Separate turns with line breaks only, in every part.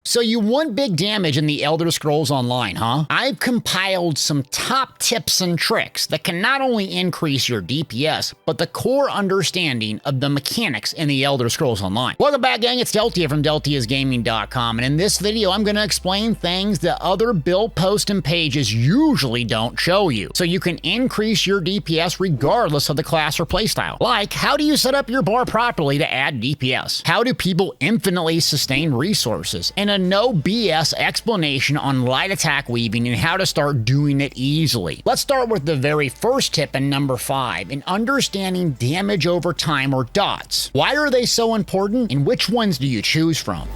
So you want big damage in the Elder Scrolls Online, huh? I've compiled some top tips and tricks that can not only increase your DPS, but the core understanding of the mechanics in the Elder Scrolls Online. Welcome back, gang. It's Deltia from Deltiasgaming.com, and in this video, I'm going to explain things that other build posts and pages usually don't show you, so you can increase your DPS regardless of the class or playstyle. Like, how do you set up your bar properly to add DPS? How do people infinitely sustain resources? And a no BS explanation on light attack weaving and how to start doing it easily. Let's start with the very first tip in number 5, in understanding damage over time, or dots. Why are they so important, and which ones do you choose from?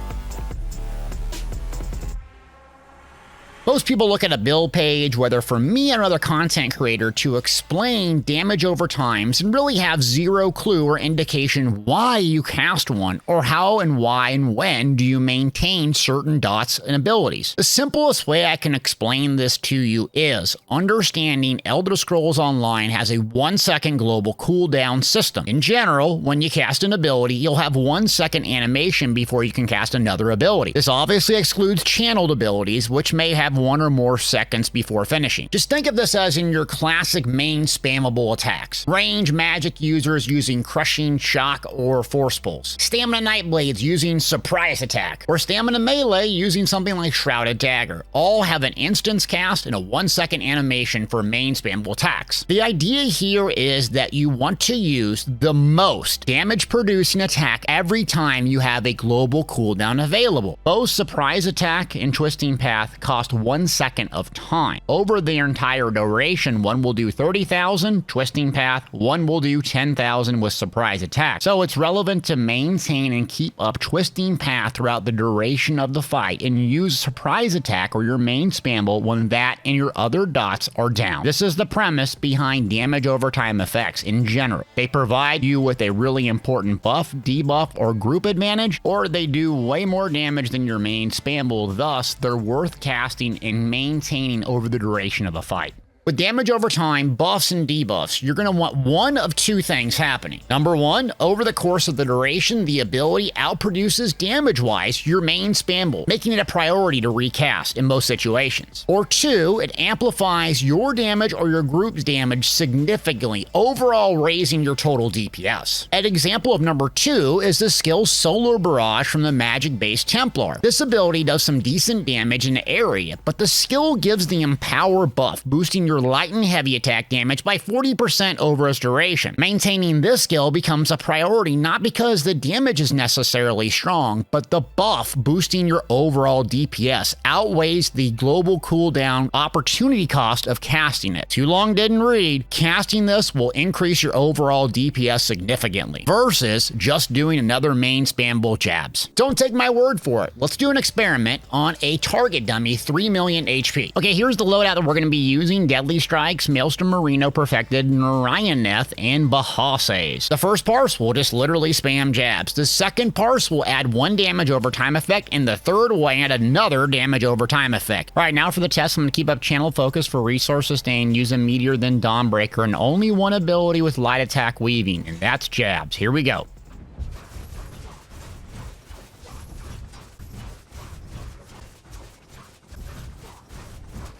Most people look at a build page, whether for me or another content creator, to explain damage over times and really have zero clue or indication why you cast one, or how and why and when do you maintain certain dots and abilities. The simplest way I can explain this to you is understanding Elder Scrolls Online has a 1-second global cooldown system. In general, when you cast an ability, you'll have 1-second animation before you can cast another ability. This obviously excludes channeled abilities, which may have 1 or more seconds before finishing. Just think of this as in your classic main spammable attacks. Range magic users using Crushing, Shock, or Force Pulse. Stamina Nightblades using Surprise Attack. Or Stamina Melee using something like Shrouded Dagger. All have an instance cast and a 1-second animation for main spammable attacks. The idea here is that you want to use the most damage producing attack every time you have a global cooldown available. Both Surprise Attack and Twisting Path cost 1 second of time. Over the entire duration, one will do 30,000 Twisting Path, one will do 10,000 with Surprise Attack. So it's relevant to maintain and keep up Twisting Path throughout the duration of the fight, and use Surprise Attack or your main spammable when that and your other dots are down. This is the premise behind damage over time effects in general. They provide you with a really important buff, debuff, or group advantage, or they do way more damage than your main spammable, thus they're worth casting and maintaining over the duration of a fight. With damage over time, buffs and debuffs, you're going to want one of two things happening. Number 1, over the course of the duration, the ability outproduces damage-wise your main spammable, making it a priority to recast in most situations. Or 2, it amplifies your damage or your group's damage significantly, overall raising your total DPS. An example of number 2 is the skill Solar Barrage from the magic-based Templar. This ability does some decent damage in the area, but the skill gives the Empower buff, boosting your light and heavy attack damage by 40% over its duration. Maintaining this skill becomes a priority not because the damage is necessarily strong, but the buff boosting your overall DPS outweighs the global cooldown opportunity cost of casting it. Too long didn't read. Casting this will increase your overall DPS significantly, versus just doing another main spammable jabs. Don't take my word for it. Let's do an experiment on a target dummy 3 million HP. Okay, here's the loadout that we're going to be using. Deadly Strikes, Maelstrom Merino Perfected, Narayaneth, and Bahasses. The first parse will just literally spam jabs. The second parse will add 1 damage over time effect, and the third will add another damage over time effect. Alright, now for the test, I'm going to keep up channel focus for resource sustain, use a Meteor, then Dawnbreaker, and only one ability with light attack weaving, and that's jabs. Here we go.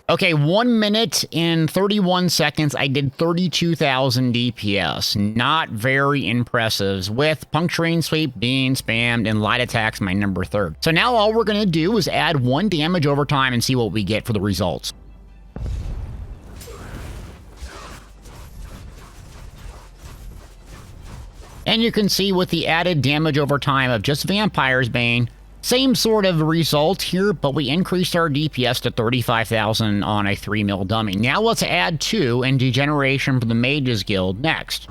Okay, 1 minute and 31 seconds, I did 32,000 DPS. Not very impressive, with Puncturing Sweep being spammed and light attacks my number 3rd. So now all we're going to do is add 1 damage over time and see what we get for the results. And you can see with the added damage over time of just Vampire's Bane, same sort of result here, but we increased our DPS to 35,000 on a 3 mil dummy. Now let's add 2 and Degeneration for the Mages Guild next.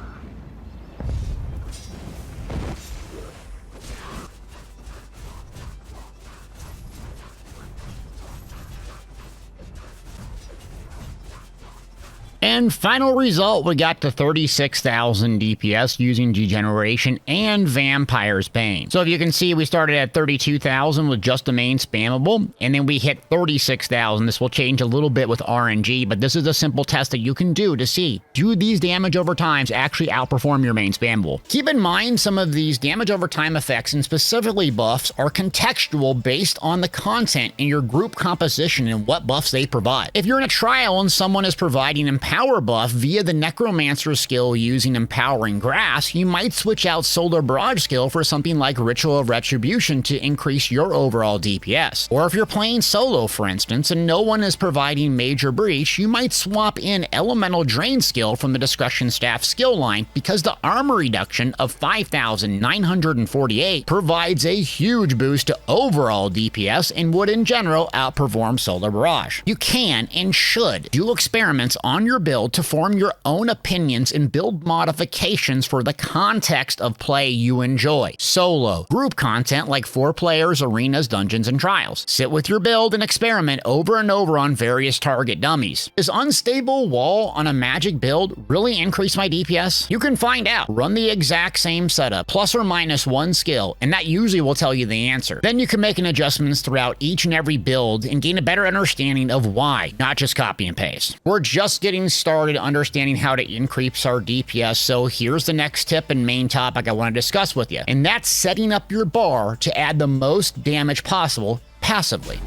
And final result, we got to 36,000 DPS using Degeneration and Vampire's Bane. So if you can see, we started at 32,000 with just the main spammable, and then we hit 36,000. This will change a little bit with RNG, but this is a simple test that you can do to see, do these damage over times actually outperform your main spammable? Keep in mind, some of these damage over time effects and specifically buffs are contextual based on the content in your group composition and what buffs they provide. If you're in a trial and someone is providing Empower buff via the Necromancer skill using Empowering Grass, you might switch out Solar Barrage skill for something like Ritual of Retribution to increase your overall DPS. Or if you're playing solo, for instance, and no one is providing Major Breach, you might swap in Elemental Drain skill from the Discretion Staff skill line because the armor reduction of 5,948 provides a huge boost to overall DPS and would in general outperform Solar Barrage. You can and should do experiments on your build to form your own opinions and build modifications for the context of play you enjoy. Solo, group content like 4 players, arenas, dungeons, and trials. Sit with your build and experiment over and over on various target dummies. Does Unstable Wall on a magic build really increase my DPS? You can find out. Run the exact same setup, plus or minus 1 skill, and that usually will tell you the answer. Then you can make adjustments throughout each and every build and gain a better understanding of why, not just copy and paste. We're just getting started understanding how to increase our DPS, so here's the next tip and main topic I want to discuss with you, and that's setting up your bar to add the most damage possible passively.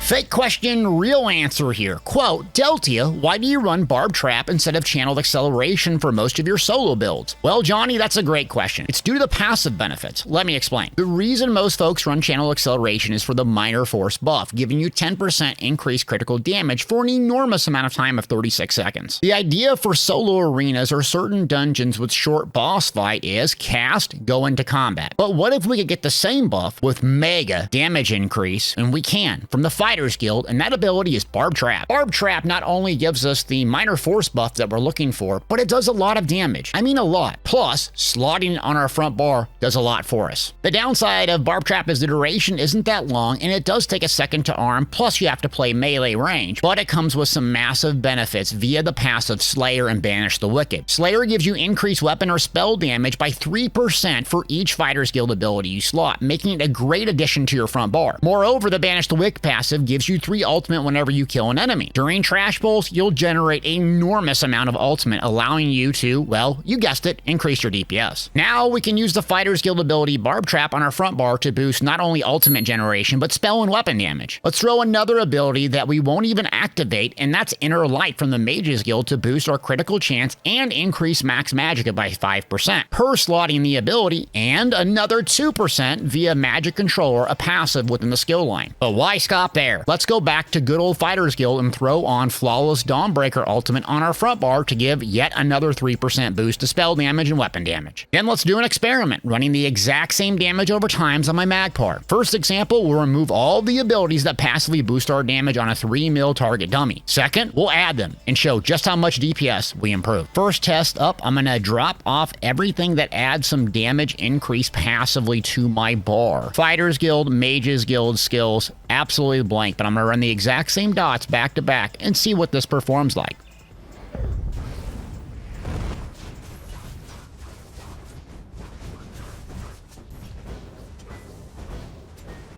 Fake question, real answer here. Quote, Deltia, why do you run Barb Trap instead of Channeled Acceleration for most of your solo builds? Well, Johnny, that's a great question. It's due to the passive benefits. Let me explain. The reason most folks run Channeled Acceleration is for the Minor Force buff, giving you 10% increased critical damage for an enormous amount of time of 36 seconds. The idea for solo arenas or certain dungeons with short boss fight is cast, go into combat. But what if we could get the same buff with mega damage increase? And we can, from the Fighters Guild, and that ability is Barb Trap. Barb Trap not only gives us the Minor Force buff that we're looking for, but it does a lot of damage. I mean a lot. Plus, slotting on our front bar does a lot for us. The downside of Barb Trap is the duration isn't that long, and it does take a second to arm, plus you have to play melee range, but it comes with some massive benefits via the passive Slayer and Banish the Wicked. Slayer gives you increased weapon or spell damage by 3% for each Fighter's Guild ability you slot, making it a great addition to your front bar. Moreover, the Banish the Wicked passive gives you 3 ultimate whenever you kill an enemy. During Trash Bowls, you'll generate an enormous amount of ultimate, allowing you to, well, you guessed it, increase your DPS. Now we can use the Fighter's Guild ability Barb Trap on our front bar to boost not only ultimate generation, but spell and weapon damage. Let's throw another ability that we won't even activate, and that's Inner Light from the Mage's Guild to boost our critical chance and increase max magicka by 5% per slotting the ability, and another 2% via Magic Controller, a passive within the skill line. But why stop there? Let's go back to good old Fighters Guild and throw on Flawless Dawnbreaker Ultimate on our front bar to give yet another 3% boost to spell damage and weapon damage. Then let's do an experiment, running the exact same damage over times on my Magpar. First example, we'll remove all the abilities that passively boost our damage on a 3 mil target dummy. Second, we'll add them and show just how much DPS we improve. First test up, I'm gonna drop off everything that adds some damage increase passively to my bar. Fighters Guild, Mages Guild skills, absolutely blank, but I'm gonna run the exact same dots back to back and see what this performs like.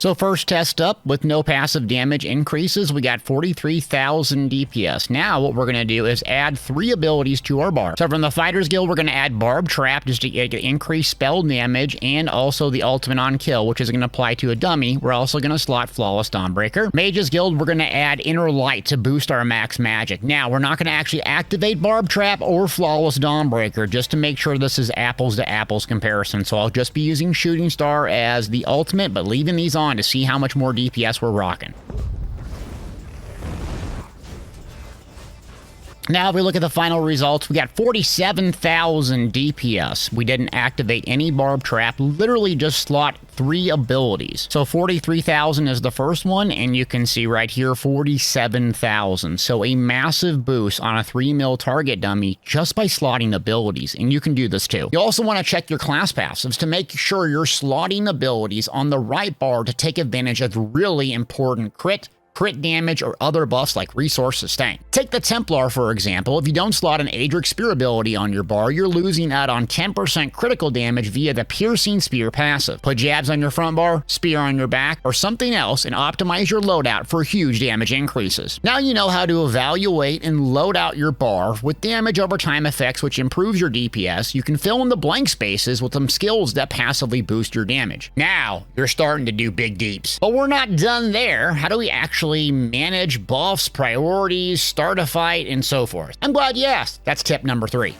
So first test up with no passive damage increases, we got 43,000 DPS. Now what we're going to do is add 3 abilities to our bar. So from the Fighters Guild, we're going to add Barb Trap just to increase spell damage and also the ultimate on kill, which is going to apply to a dummy. We're also going to slot Flawless Dawnbreaker. Mages Guild, we're going to add Inner Light to boost our max magic. Now we're not going to actually activate Barb Trap or Flawless Dawnbreaker just to make sure this is apples to apples comparison. So I'll just be using Shooting Star as the ultimate, but leaving these on to see how much more DPS we're rocking. Now, if we look at the final results, we got 47,000 DPS. We didn't activate any Barb Trap, literally just slot 3 abilities. So 43,000 is the first one, and you can see right here 47,000. So a massive boost on a 3 mil target dummy just by slotting abilities, and you can do this too. You also want to check your class passives to make sure you're slotting abilities on the right bar to take advantage of really important crit, crit damage, or other buffs like resource sustain. Take the Templar for example. If you don't slot an Adric Spear ability on your bar, you're losing out on 10% critical damage via the Piercing Spear passive. Put jabs on your front bar, spear on your back, or something else and optimize your loadout for huge damage increases. Now you know how to evaluate and load out your bar with damage over time effects, which improves your DPS. You can fill in the blank spaces with some skills that passively boost your damage. Now you're starting to do big deeps. But we're not done there. How do we actually manage buffs, priorities, start a fight, and so forth? I'm glad you asked. That's tip number 3.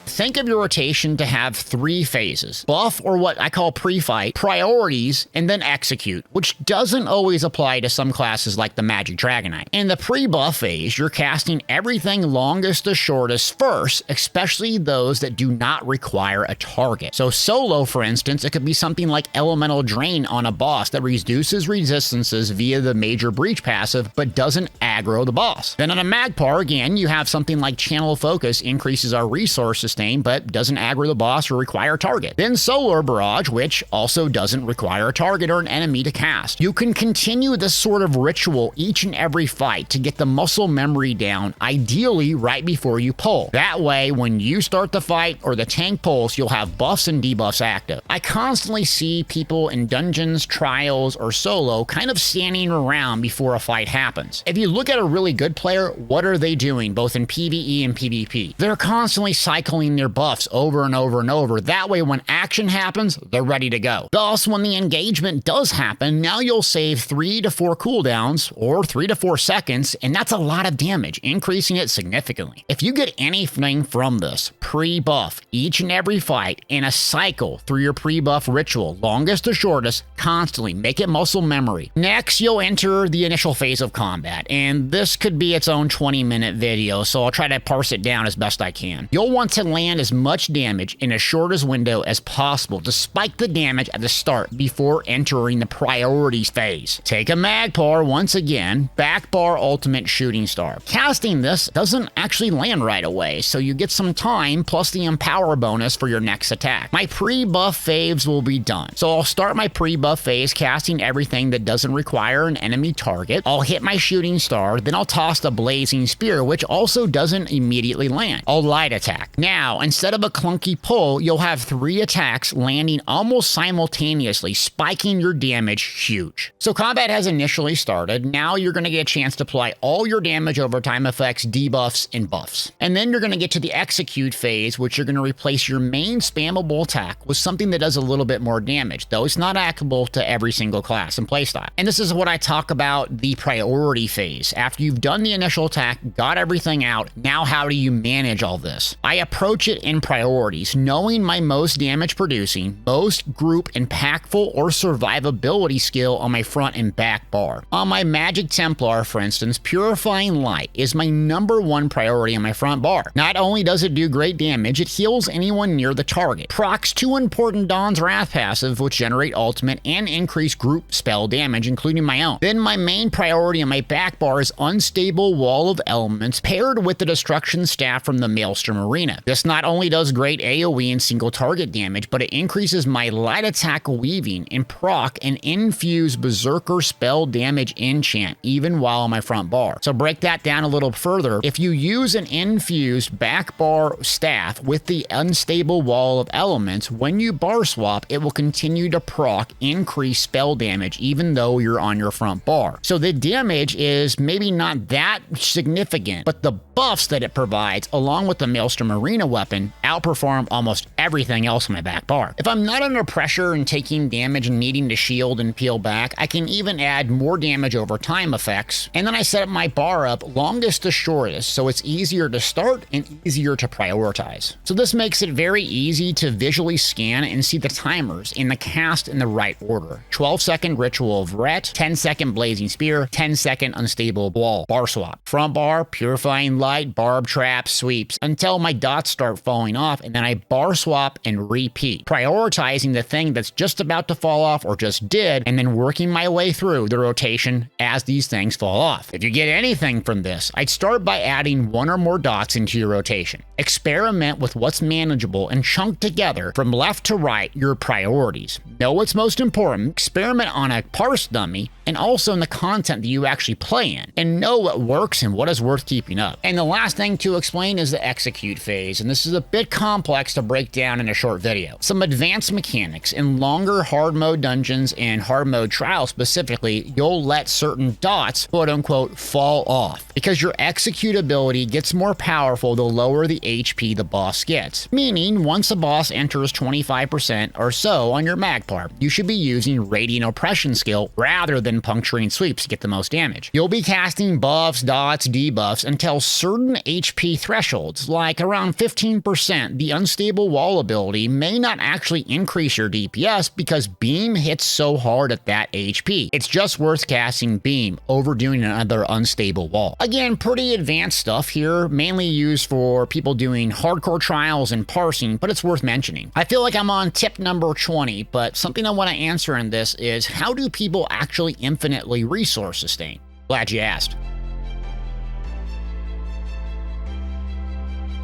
Think of your rotation to have 3 phases: buff, or what I call pre-fight, priorities, and then execute, which doesn't always apply to some classes like the Magic Dragonite. In the pre-buff phase, you're casting everything longest to shortest first, especially those that do not require a target. So solo, for instance, it could be something like Elemental Drain on a boss that reduces resistances via the Major Breach passive, but doesn't aggro the boss. Then on a Magpar, again, you have something like Channel Focus, increases our resource sustain, but doesn't aggro the boss or require a target. Then Solar Barrage, which also doesn't require a target or an enemy to cast. You can continue this sort of ritual each and every fight to get the muscle memory down, ideally right before you pull. That way, when you start the fight or the tank pulls, you'll have buffs and debuffs active. I constantly see people in dungeons, trials, or solo kind of standing around before a fight happens. If you look at a really good player, what are they doing both in PvE and PvP? They're constantly cycling their buffs over and over and over. That way, when action happens, they're ready to go. Thus, when the engagement does happen, now you'll save 3 to 4 cooldowns or 3 to 4 seconds, and that's a lot of damage, increasing it significantly. If you get anything from this pre-buff each and every fight in a cycle through your pre-buff ritual, longest to shortest, constantly make it muscle memory. Next, you'll enter the initial phase of combat, and this could be its own 20-minute video, so I'll try to parse it down as best I can. You'll want to land as much damage in as short as window as possible to spike the damage at the start before entering the priorities phase. Take a Magpar once again, Back Bar Ultimate Shooting Star. Casting this doesn't actually land right away, so you get some time plus the Empower bonus for your next attack. My pre-buff phase will be done, so I'll start my pre-buff phase casting everything that doesn't require an enemy target. I'll hit my Shooting Star, then I'll toss the Blazing Spear, which also doesn't immediately land. I'll light attack. Now, instead of a clunky pull, you'll have 3 attacks landing almost simultaneously, spiking your damage huge. So combat has initially started. Now you're going to get a chance to apply all your damage over time effects, debuffs, and buffs. And then you're going to get to the execute phase, which you're going to replace your main spammable attack with something that does a little bit more damage, though it's not applicable to every single class and playstyle. And this is what I talk about the priority phase. After you've done the initial attack, got everything out, now how do you manage all this? I approach it in priorities, knowing my most damage producing, most group impactful, or survivability skill on my front and back bar. On my Magic Templar, for instance, Purifying Light is my #1 priority on my front bar. Not only does it do great damage, it heals anyone near the target. Procs 2 important Dawn's Wrath passive, which generate ultimate and increase group spell damage, including my own. Then my main priority on my back bar is Unstable Wall of Elements, paired with the Destruction Staff from the Maelstrom Arena. This not only does great AoE and single target damage, but it increases my light attack weaving and proc and infuse berserker spell damage enchant even while on my front bar. So break that down a little further. If you use an infused back bar staff with the unstable wall of elements, when you bar swap, it will continue to proc increase spell damage even though you're on your front bar. So the damage is maybe not that significant, but the buffs that it provides along with the Maelstrom Arena weapon outperform almost everything else in my back bar. If I'm not under pressure and taking damage and needing to shield and peel back, I can even add more damage over time effects, and then I set up my bar up longest to shortest so it's easier to start and easier to prioritize. So this makes it very easy to visually scan and see the timers in the cast in the right order. 12-second Ritual of Ret, 10-second Blazing Spear, 10-second Unstable Wall, bar swap, front bar, Purifying Light, barb trap, sweeps, until my dots start falling off, and then I bar swap and repeat, prioritizing the thing that's just about to fall off or just did, and then working my way through the rotation as these things fall off. If you get anything from this, I'd start by adding one or more dots into your rotation. Experiment with what's manageable and chunk together from left to right your priorities. Know what's most important, experiment on a parse dummy, and also in the content that you actually play in, and know what works and what is worth keeping up. And the last thing to explain is the execute phase, and this is a bit complex to break down in a short video. Some advanced mechanics in longer hard mode dungeons and hard mode trials specifically, you'll let certain dots, quote unquote, fall off, because your executability gets more powerful the lower the HP the boss gets. Meaning, once a boss enters 25% or so on your mag bar, you should be using Radiant Oppression skill rather than puncturing sweeps to get the most damage. You'll be casting buffs, dots, debuffs until certain HP thresholds, like around 15%, the unstable wall ability may not actually increase your DPS because beam hits so hard at that HP. It's just worth casting beam over doing another unstable wall. Again, pretty advanced stuff here, mainly used for people doing hardcore trials and parsing, but it's worth mentioning. I feel like I'm on tip number 20, but something I want to answer in this is, how do people actually infinitely resource sustain? Glad you asked.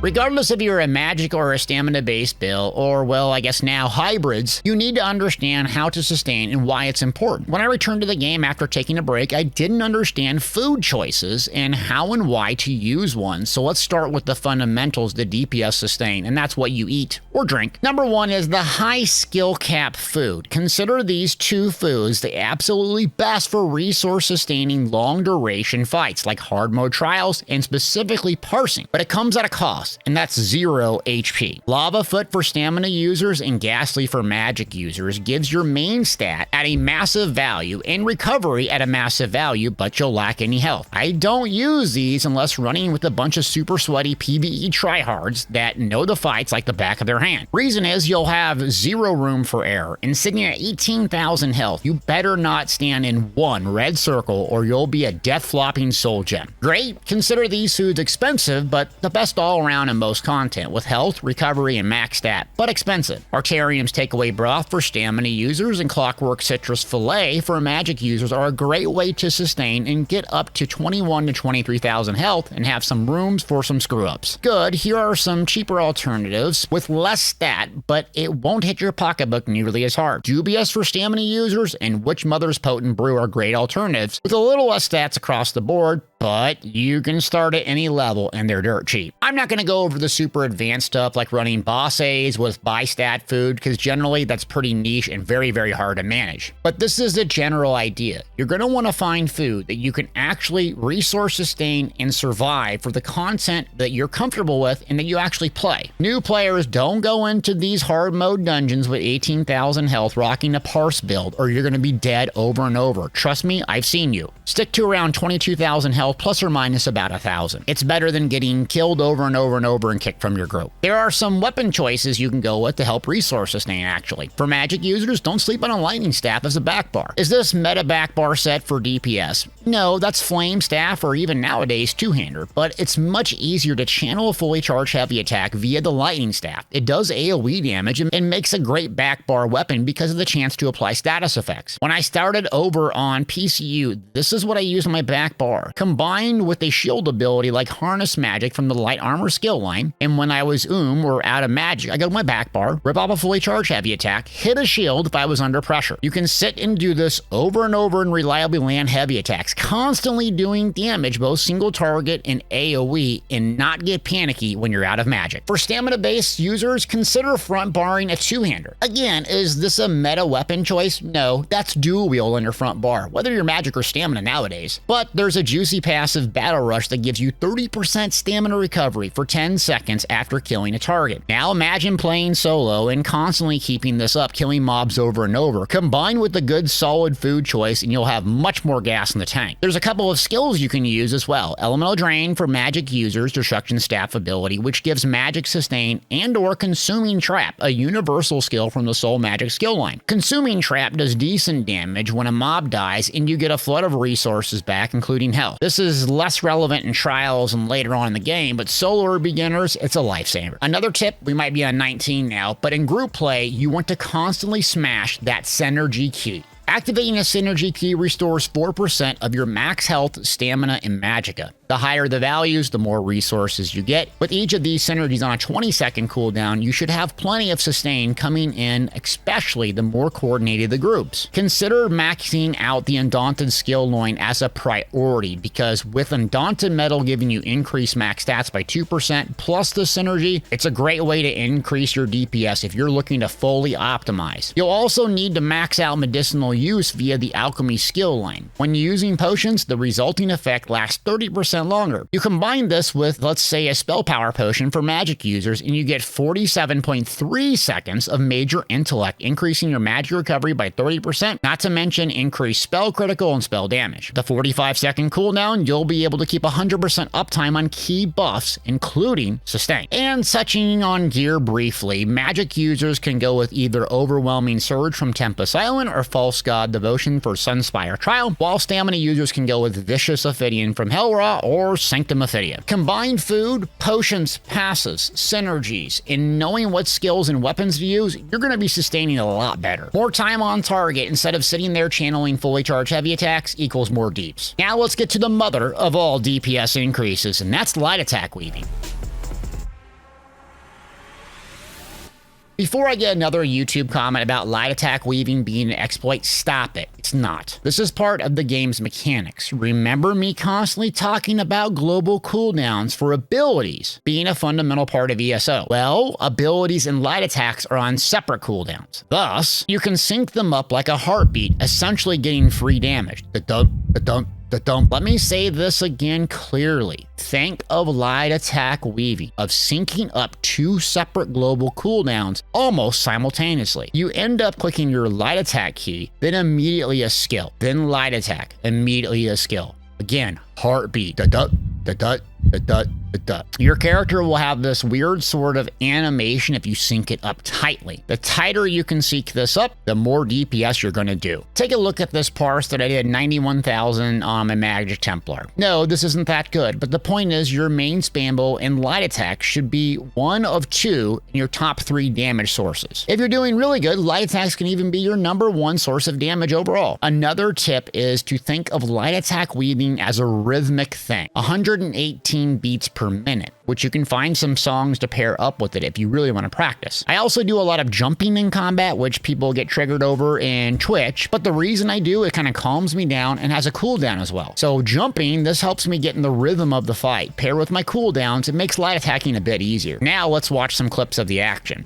Regardless if you're a magic or a stamina-based build, or well, I guess now hybrids, you need to understand how to sustain and why it's important. When I returned to the game after taking a break, I didn't understand food choices and how and why to use one, so let's start with the fundamentals the DPS sustain, and that's what you eat or drink. Number one is the high skill cap food. Consider these two foods the absolutely best for resource sustaining long duration fights, like hard mode trials and specifically parsing, but it comes at a cost, and that's 0 HP. Lava Foot for stamina users and Ghastly for magic users gives your main stat at a massive value and recovery at a massive value, but you'll lack any health. I don't use these unless running with a bunch of super sweaty PvE tryhards that know the fights like the back of their hand. Reason is you'll have 0 room for error, and sitting at 18,000 health, you better not stand in one red circle or you'll be a death flopping soul gem. Great, consider these foods expensive, but the best all around in most content, with health, recovery, and max stat, but expensive. Artarium's takeaway broth for stamina users and Clockwork Citrus Fillet for magic users are a great way to sustain and get up to 21 to 23,000 health and have some rooms for some screw-ups. Good, here are some cheaper alternatives with less stat, but it won't hit your pocketbook nearly as hard. Dubious for stamina users and Witch Mother's Potent Brew are great alternatives with a little less stats across the board, but you can start at any level and they're dirt cheap. I'm not going to go over the super advanced stuff like running boss A's with buy stat food, because generally that's pretty niche and very, very hard to manage. But this is the general idea. You're going to want to find food that you can actually resource sustain and survive for the content that you're comfortable with and that you actually play. New players, don't go into these hard mode dungeons with 18,000 health rocking a parse build, or you're going to be dead over and over. Trust me, I've seen you. Stick to around 22,000 health plus or minus about 1,000. It's better than getting killed over and over and over and kicked from your group. There are some weapon choices you can go with to help resource sustain actually. For magic users, don't sleep on a lightning staff as a back bar. Is this meta back bar set for DPS? No, that's flame staff or even nowadays two-hander, but it's much easier to channel a fully charged heavy attack via the lightning staff. It does AoE damage and makes a great back bar weapon because of the chance to apply status effects. When I started over on PCU, this is what I used on my back bar, combined with a shield ability like Harness Magic from the light armor skill line, and when I was or out of magic, I go to my back bar, rip off a fully charged heavy attack, hit a shield if I was under pressure. You can sit and do this over and over and reliably land heavy attacks, constantly doing damage both single target and AoE, and not get panicky when you're out of magic. For stamina-based users, consider front barring a two-hander. Again, is this a meta weapon choice? No, that's dual wield on your front bar, whether you're magic or stamina nowadays. But there's a juicy passive battle rush that gives you 30% stamina recovery for 10 seconds after killing a target. Now imagine playing solo and constantly keeping this up, killing mobs over and over, combined with a good solid food choice, and you'll have much more gas in the tank. There's a couple of skills you can use as well. Elemental Drain for magic users, Destruction Staff ability, which gives magic sustain, and or Consuming Trap, a universal skill from the Soul Magic skill line. Consuming Trap does decent damage when a mob dies and you get a flood of resources back, including health. This is less relevant in trials and later on in the game, but solo or beginners, it's a lifesaver. Another tip, we might be on 19 now, but in group play, you want to constantly smash that synergy key. Activating a synergy key restores 4% of your max health, stamina, and magicka. The higher the values, the more resources you get. With each of these synergies on a 20-second cooldown, you should have plenty of sustain coming in, especially the more coordinated the groups. Consider maxing out the Undaunted skill line as a priority, because with Undaunted Metal giving you increased max stats by 2% plus the synergy, it's a great way to increase your DPS if you're looking to fully optimize. You'll also need to max out medicinal use via the Alchemy skill line. When using potions, the resulting effect lasts 30% longer. You combine this with, let's say, a spell power potion for magic users, and you get 47.3 seconds of major intellect, increasing your magic recovery by 30%, not to mention increased spell critical and spell damage. The 45-second cooldown, you'll be able to keep 100% uptime on key buffs, including sustain. And touching on gear briefly, magic users can go with either Overwhelming Surge from Tempest Island or False God Devotion for Sunspire Trial, while stamina users can go with Vicious Ophidian from Hellraw or Sanctum Ophidia. Combined food, potions, passives, synergies, and knowing what skills and weapons to use, you're going to be sustaining a lot better. More time on target instead of sitting there channeling fully charged heavy attacks equals more deeps. Now let's get to the mother of all DPS increases, and that's light attack weaving. Before I get another YouTube comment about light attack weaving being an exploit, stop it. It's not. This is part of the game's mechanics. Remember me constantly talking about global cooldowns for abilities being a fundamental part of ESO. Well, abilities and light attacks are on separate cooldowns. Thus, you can sync them up like a heartbeat, essentially getting free damage. Let me say this again clearly. Think of light attack weaving, of syncing up two separate global cooldowns almost simultaneously. You end up clicking your light attack key, then immediately a skill, then light attack, immediately a skill. Again, heartbeat. Your character will have this weird sort of animation if you sync it up tightly. The tighter you can sync this up, the more DPS you're going to do. Take a look at this parse that I did 91,000 on my Magic Templar. No, this isn't that good, but the point is your main spambo and light attack should be one of two in your top 3 damage sources. If you're doing really good, light attacks can even be your number 1 source of damage overall. Another tip is to think of light attack weaving as a rhythmic thing. 118 beats per minute, which you can find some songs to pair up with it if you really want to practice. I also do a lot of jumping in combat, which people get triggered over in Twitch, but the reason I do, it kind of calms me down and has a cooldown as well. So jumping, this helps me get in the rhythm of the fight. Pair with my cooldowns, it makes light attacking a bit easier. Now let's watch some clips of the action.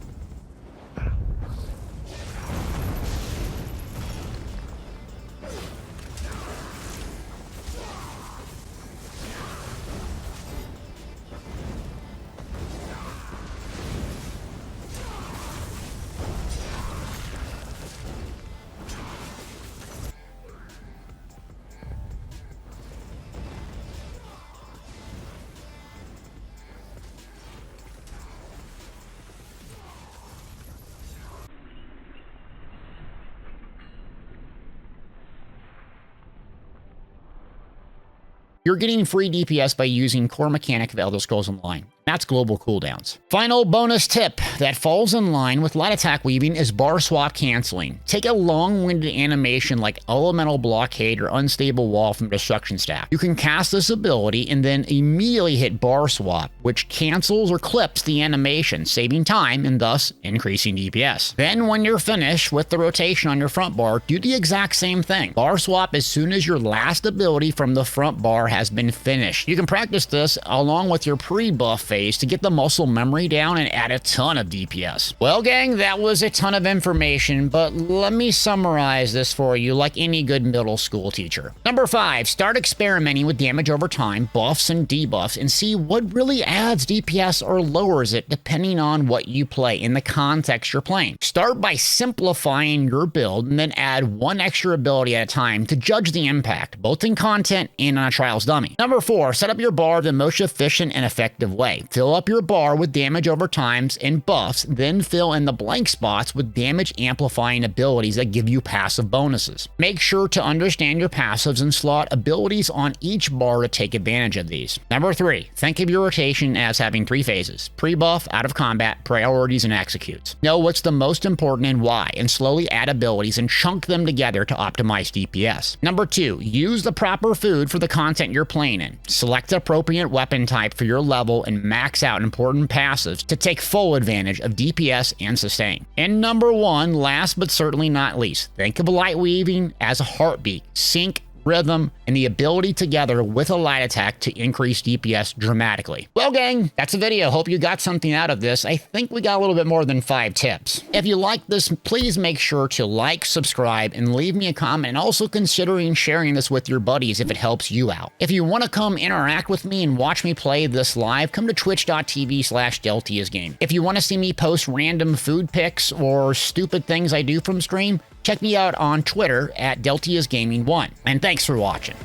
You're getting free DPS by using core mechanic of Elder Scrolls Online. That's global cooldowns. Final bonus tip that falls in line with light attack weaving is bar swap canceling. Take a long-winded animation like Elemental Blockade or Unstable Wall from Destruction Stack. You can cast this ability and then immediately hit bar swap, which cancels or clips the animation, saving time and thus increasing DPS. Then when you're finished with the rotation on your front bar, do the exact same thing. Bar swap as soon as your last ability from the front bar has been finished. You can practice this along with your pre-buff phase to get the muscle memory down and add a ton of DPS. Well, gang, that was a ton of information, but let me summarize this for you like any good middle school teacher. Number 5, start experimenting with damage over time, buffs and debuffs, and see what really adds DPS or lowers it depending on what you play in the context you're playing. Start by simplifying your build and then add one extra ability at a time to judge the impact, both in content and on a trial Trials dummy. Number 4, set up your bar the most efficient and effective way. Fill up your bar with damage over times and buffs, then fill in the blank spots with damage amplifying abilities that give you passive bonuses. Make sure to understand your passives and slot abilities on each bar to take advantage of these. Number 3, think of your rotation as having 3 phases: pre-buff, out of combat, priorities, and executes. Know what's the most important and why, and slowly add abilities and chunk them together to optimize DPS. Number 2, use the proper food for the content you're playing in. Select the appropriate weapon type for your level and max out important passives to take full advantage of DPS and sustain. And number 1, last but certainly not least, think of light weaving as a heartbeat, sync, rhythm, and the ability together with a light attack to increase DPS dramatically. Well, gang, that's the video. Hope you got something out of this. I think we got a little bit more than 5 tips. If you like this, please make sure to like, subscribe, and leave me a comment, and also considering sharing this with your buddies if it helps you out. If you want to come interact with me and watch me play this live, come to twitch.tv/Deltiasgaming. If you want to see me post random food pics or stupid things I do from stream, check me out on Twitter at DeltiasGaming1. And thanks for watching.